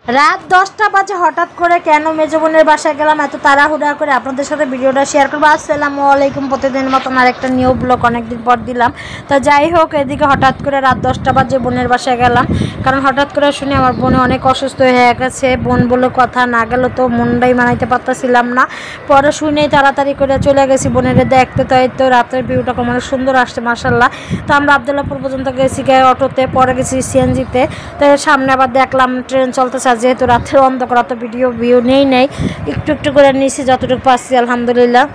রাত 10টা বাজে হঠাৎ করে কেন মেজো বোনের বাসায় গেলাম এত তাড়াহুড়া করে আপনাদের সাথে ভিডিওটা শেয়ার করবো। আসসালামু আলাইকুম। প্রতিদিন মতন আর একটা নিউ ব্লগ অনেকদিন পর দিলাম। তো যাই হোক, এদিকে হঠাৎ করে রাত 10টা বাজে বোনের বাসায় গেলাম, কারণ হঠাৎ করে শুনে আমার বোনে অনেক অসুস্থ হয়ে গেছে। বোন বলে কথা, না গেলে তো মনটাই মানাইতে পারতেছিলাম না। পরে শুনেই তাড়াতাড়ি করে চলে গেছি বোনের দেখতে। তো এই তো রাতের ভিউটা অনেক সুন্দর আসছে মাশাল্লাহ। তো আমরা আবদুল্লাহপুর পর্যন্ত গেছি অটোতে, পরে গেছি সিএনজিতে। তো সামনে আবার দেখলাম ট্রেন চলতেছে। যেহেতু রাত্রে অন্ধকার অত ভিউ নেই একটু একটু করে নিয়েছি যতটুকু পাচ্ছি আলহামদুলিল্লাহ।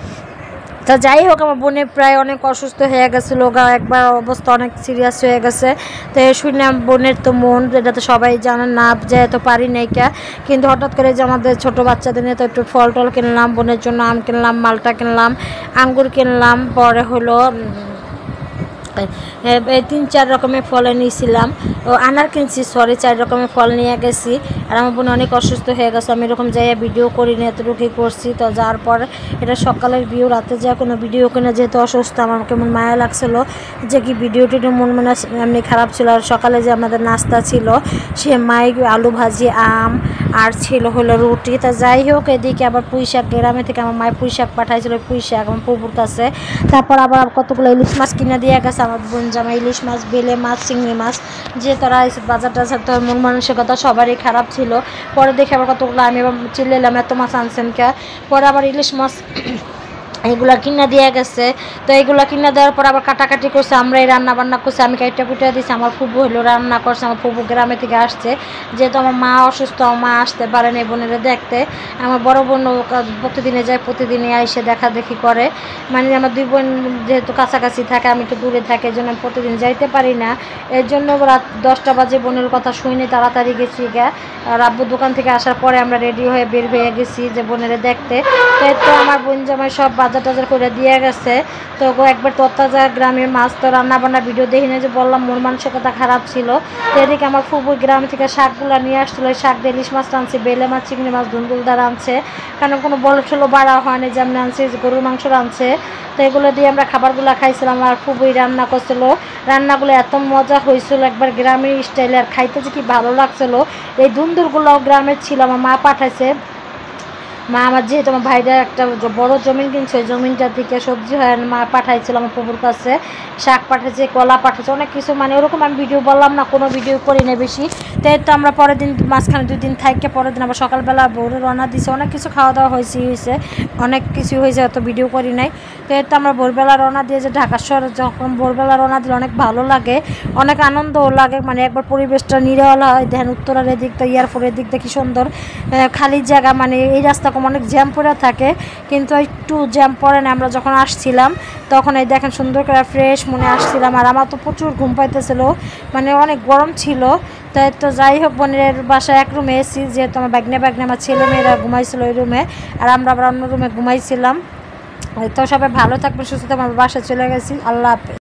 তো যাই হোক, আমার বোনে প্রায় অনেক অসুস্থ হয়ে গেছিলো, একবার অবস্থা অনেক সিরিয়াস হয়ে গেছে। তো শুনে বোনের তো মন, এটা তো সবাই জানেন, না যেহেতু পারি নাই কিন্তু হঠাৎ করে যে আমাদের ছোটো বাচ্চাদের নিয়ে তো একটু ফল টল কিনলাম, বোনের জন্য আম কিনলাম, মালটা কিনলাম, আঙ্গুর কিনলাম, পরে হলো 3-4 রকমের ফল নিয়েছিলাম, আনার কিনছি, 4 রকমের ফল নিয়ে গেছি। আর আমার বোন অনেক অসুস্থ হয়ে গেছে, আমি এরকম যাইয়া ভিডিও করি না, এতটুকুই করছি। তো যাওয়ার পর এটা সকালের ভিউ, রাতে যা কোনো ভিডিও কিনে, যেহেতু অসুস্থ আমার কেমন মায়া লাগছিলো যে কি ভিডিওটির মন মানে এমনি খারাপ ছিল। আর সকালে যে আমাদের নাস্তা ছিল সে আলু ভাজি, আম আর ছিল হলো রুটি। তা যাই হোক, এদিকে আবার পুঁই শাক, গ্রামে থেকে আমার মায়ের পুঁই শাক পাঠাইছিল, পুঁই শাক আমার পুকুর কাছে। তারপর আবার কতগুলো ইলিশ মাছ কিনে দিয়ে গেছে আমার বোন জামা, ইলিশ মাছ, বেলে মাছ, চিংড়ি মাছ। যে তারা বাজার টাজার তো মন মানসিকতা সবারই খারাপ ছিল। পরে দেখে আবার কতগুলো আমি চিল্লাম এত মাছ আনছেন কে। পরে আবার ইলিশ মাছ এগুলা কিনা দিয়ে গেছে। তো এইগুলা কিনা দেওয়ার পর আবার কাটাকাটি করছে, আমরাই রান্না বান্না করছি, আমি কাইটা পুটা দিয়েছি, আমার ফুবু হলো রান্না করছে। আমার ফুবু গ্রামে থেকে আসছে, যেহেতু আমার মা অসুস্থ, আমার মা আসতে পারে না বোনেরা দেখতে। আমার বড় বোন প্রতিদিনে যায়, প্রতিদিনে এসে দেখা দেখি করে, মানে আমার দুই বোন যেহেতু কাছাকাছি থাকে, আমি একটু দূরে থাকি, এই জন্য প্রতিদিন যাইতে পারি না। এর জন্য রাত 10টা বাজে বোনের কথা শুনে তাড়াতাড়ি গেছি আর আব্বুর দোকান থেকে আসার পরে আমরা রেডি হয়ে বের হয়ে গেছি যে বোনেরা দেখতে। তো আমার বোন জামাই সব বাজার টাজার করে দিয়ে গেছে। তো একবার তত্তাজা গ্রামের মাছ তো রান্না বান্না ভিডিও দেখি না, যে বললাম মন মানসিকতা খারাপ ছিল। তো এদিকে আমার ফুবুর গ্রাম থেকে শাকগুলো নিয়ে আসছিল, ওই শাক দিয়ে ইলিশ মাছ আনছে, বেলে মাছ, চিংড়ি মাছ, ধুন্দুলদার আনছে, কারণ কোনো বড় ছোলো বাড়া হয় না, যেমন আনছে গরুর মাংস আনছে। তো এগুলো দিয়ে আমরা খাবারগুলো খাইছিলাম। আর ফুবুই রান্না করছিল, রান্নাগুলো এত মজা হয়েছিল, একবার গ্রামের স্টাইলে, আর খাইতে যে কি ভালো লাগছিল। এই ধুন্দুলগুলোও গ্রামের ছিল, আমার মা পাঠাইছে। মা আমার যেহেতু আমার ভাইরা একটা বড় জমিন কিনছে, ওই জমিনটা থেকে সবজি হয়, মা পাঠাইছিল আমার পুকুর কাছে, শাক পাঠাইছে, কলা পাঠাইছে, অনেক কিছু, মানে ওরকম আমি ভিডিও বললাম না, কোনো ভিডিও করি না বেশি। তো আমরা পরের দিন মাঝখানে 2 দিন থাকি, পরের দিন আবার সকালবেলা ভোরে রওনা দিছে, অনেক কিছু খাওয়া দাওয়া হয়েছে অনেক কিছু হয়েছে, অত ভিডিও করি নাই। তো আমরা ভোরবেলা রওনা দিয়ে যে ঢাকা শহরে যখন ভোরবেলা রওনা দিলে অনেক ভালো লাগে, অনেক আনন্দও লাগে, মানে একবার পরিবেশটা নিরওয়ালা হয়। দেখেন উত্তরার এদিকটা, এয়ারপোর্টের দিকটা কি সুন্দর খালি জায়গা, মানে এই রাস্তা অনেক জ্যাম পড়ে থাকে, কিন্তু একটু জ্যাম পড়ে না। আমরা যখন আসছিলাম তখন এই দেখেন সুন্দর করে ফ্রেশ মনে আসছিলাম। আর আমার তো প্রচুর ঘুম পাইতেছিল, মানে অনেক গরম ছিল। তো যাই হোক, বোনের বাসায় এক রুমে এসি, যেহেতু আমার বাগনে আমার ছেলে মেয়েরা ঘুমাইছিল ওই রুমে, আর আমরা আবার অন্য রুমে ঘুমাইছিলাম। তো সবাই ভালো থাকবেন, সুস্থ থাকবেন, বাসায় চলে গেছি। আল্লাহ হাফেজ।